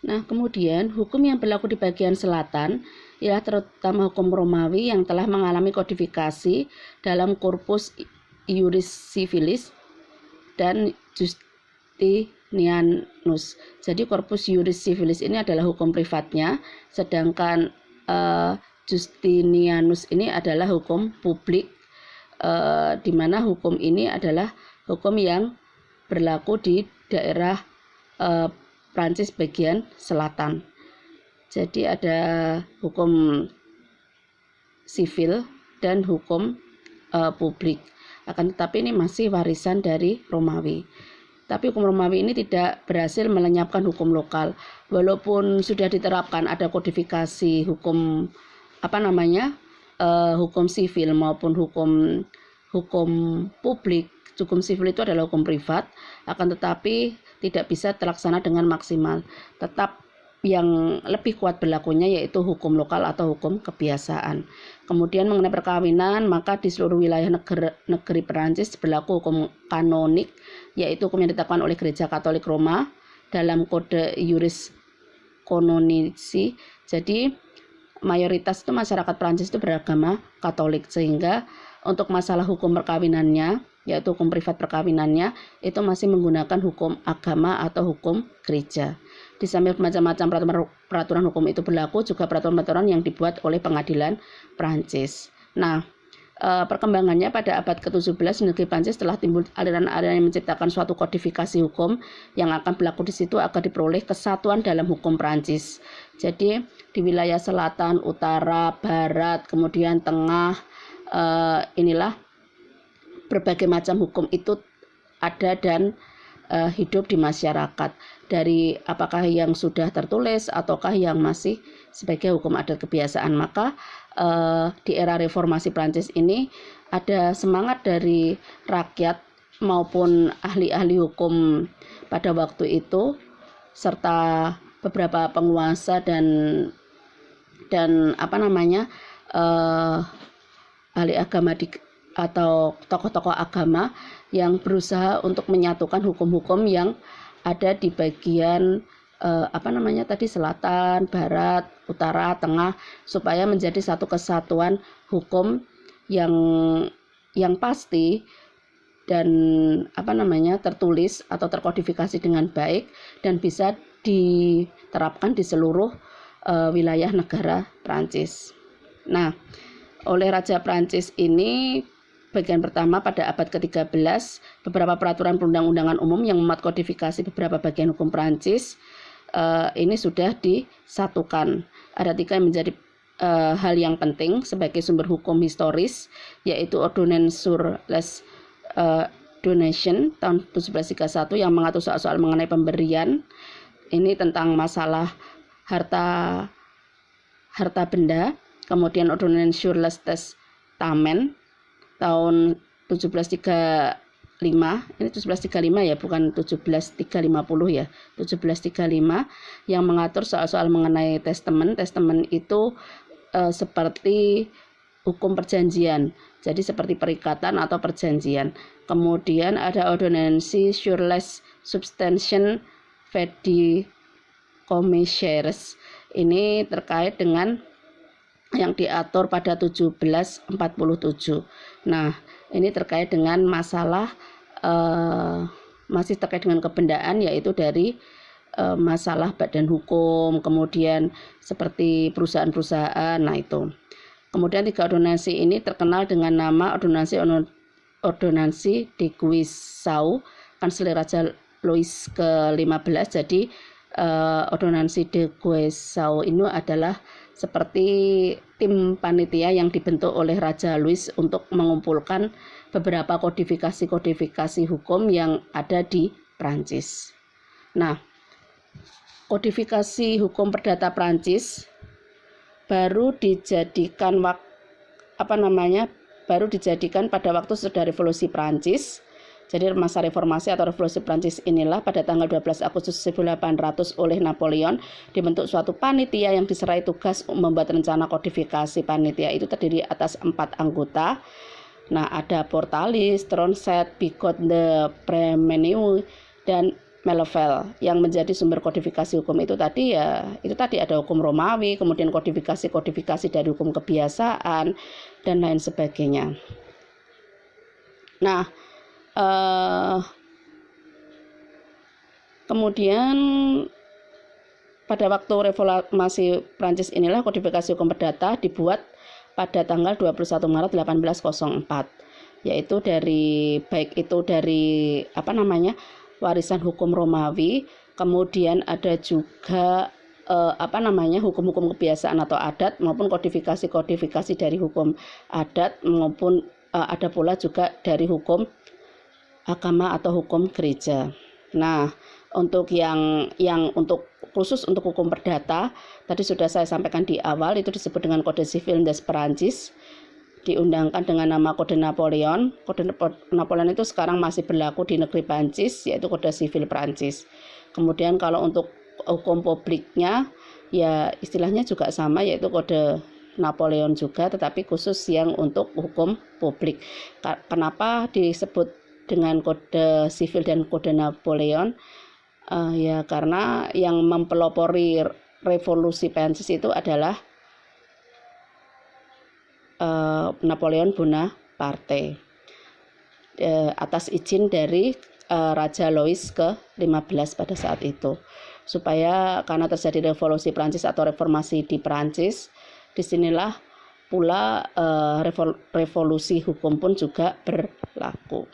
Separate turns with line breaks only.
Nah, kemudian hukum yang berlaku di bagian selatan ialah terutama hukum Romawi yang telah mengalami kodifikasi dalam Corpus Iuris Civilis dan Justinianus. Jadi Corpus Iuris Civilis ini adalah hukum privatnya, sedangkan Justinianus ini adalah hukum publik, di mana hukum ini adalah hukum yang berlaku di daerah Prancis bagian selatan. Jadi ada hukum sivil dan hukum publik. Akan tetapi ini masih warisan dari Romawi. Tapi hukum Romawi ini tidak berhasil melenyapkan hukum lokal. Walaupun sudah diterapkan ada kodifikasi hukum hukum sivil maupun hukum publik. Hukum sivil itu adalah hukum privat, akan tetapi tidak bisa terlaksana dengan maksimal. Tetap yang lebih kuat berlakunya yaitu hukum lokal atau hukum kebiasaan. Kemudian mengenai perkawinan, maka di seluruh wilayah negeri Perancis berlaku hukum kanonik, yaitu hukum yang ditetapkan oleh Gereja Katolik Roma dalam kode Iuris Canonici. Jadi mayoritas itu masyarakat Perancis itu beragama Katolik, sehingga untuk masalah hukum perkawinannya, yaitu hukum privat perkawinannya, itu masih menggunakan hukum agama atau hukum gereja. Di samping macam-macam peraturan hukum itu berlaku, juga peraturan-peraturan yang dibuat oleh pengadilan Prancis. Nah, perkembangannya pada abad ke-17 di negeri Prancis telah timbul aliran-aliran yang menciptakan suatu kodifikasi hukum yang akan berlaku di situ agar diperoleh kesatuan dalam hukum Prancis. Jadi di wilayah selatan, utara, barat, kemudian tengah, inilah berbagai macam hukum itu ada dan hidup di masyarakat, dari apakah yang sudah tertulis ataukah yang masih sebagai hukum adat kebiasaan. Maka di era reformasi Prancis ini ada semangat dari rakyat maupun ahli-ahli hukum pada waktu itu, serta beberapa penguasa dan ahli agama atau tokoh-tokoh agama yang berusaha untuk menyatukan hukum-hukum yang ada di bagian selatan, barat, utara, tengah, supaya menjadi satu kesatuan hukum yang pasti dan tertulis atau terkodifikasi dengan baik dan bisa diterapkan di seluruh wilayah negara Prancis. Nah, oleh Raja Prancis ini bagian pertama pada abad ke-13, beberapa peraturan perundang-undangan umum yang memuat kodifikasi beberapa bagian hukum Prancis ini sudah disatukan. Ada 3 yang menjadi hal yang penting sebagai sumber hukum historis, yaitu Ordonnance sur les Donations tahun 1731 yang mengatur soal-soal mengenai pemberian. Ini tentang masalah harta benda. Kemudian Ordonnance sur les Testaments tahun 1735, ini 1735 ya, bukan 1750 ya, 1735, yang mengatur soal-soal mengenai testament. Testament itu seperti hukum perjanjian, jadi seperti perikatan atau perjanjian. Kemudian ada Ordonnance sur les Substantiations Fideicommissaires, ini terkait dengan yang diatur pada 1747. Nah, ini terkait dengan masalah masih terkait dengan kebendaan, yaitu dari masalah badan hukum, kemudian seperti perusahaan-perusahaan. Nah, itu. Kemudian 3 ordonansi ini terkenal dengan nama Ordonnance de Guissau, kanselir Raja Louis ke-15. Jadi Ordonnance de Guissau ini adalah seperti tim panitia yang dibentuk oleh Raja Louis untuk mengumpulkan beberapa kodifikasi hukum yang ada di Prancis. Nah, kodifikasi hukum perdata Prancis baru dijadikan pada waktu sudah revolusi Prancis. Jadi masa reformasi atau revolusi Prancis inilah pada tanggal 12 Agustus 1800 oleh Napoleon dibentuk suatu panitia yang diserai tugas membuat rencana kodifikasi. Panitia itu terdiri atas 4 anggota. Nah, ada Portalis, Tronset, Bigot de Prémeneu, dan Meleville. Yang menjadi sumber kodifikasi hukum itu tadi ada hukum Romawi, kemudian kodifikasi dari hukum kebiasaan dan lain sebagainya. Nah, kemudian pada waktu reformasi Prancis inilah kodifikasi hukum perdata dibuat pada tanggal 21 Maret 1804, yaitu dari warisan hukum Romawi, kemudian ada juga hukum-hukum kebiasaan atau adat maupun kodifikasi dari hukum adat maupun ada pula juga dari hukum agama atau hukum gereja. Nah, untuk khusus untuk hukum perdata tadi sudah saya sampaikan di awal, itu disebut dengan Kode Sivil des Prancis, diundangkan dengan nama Kode Napoleon. Kode Napoleon itu sekarang masih berlaku di negeri Prancis, yaitu Kode Sivil Prancis. Kemudian kalau untuk hukum publiknya ya istilahnya juga sama, yaitu Kode Napoleon juga, tetapi khusus yang untuk hukum publik. Kenapa disebut dengan Kode Sivil dan Kode Napoleon? Ya karena yang mempelopori revolusi Prancis itu adalah Napoleon Bonaparte atas izin dari Raja Louis ke-15 pada saat itu, supaya karena terjadi revolusi Prancis atau reformasi di Prancis, disinilah pula revolusi hukum pun juga berlaku.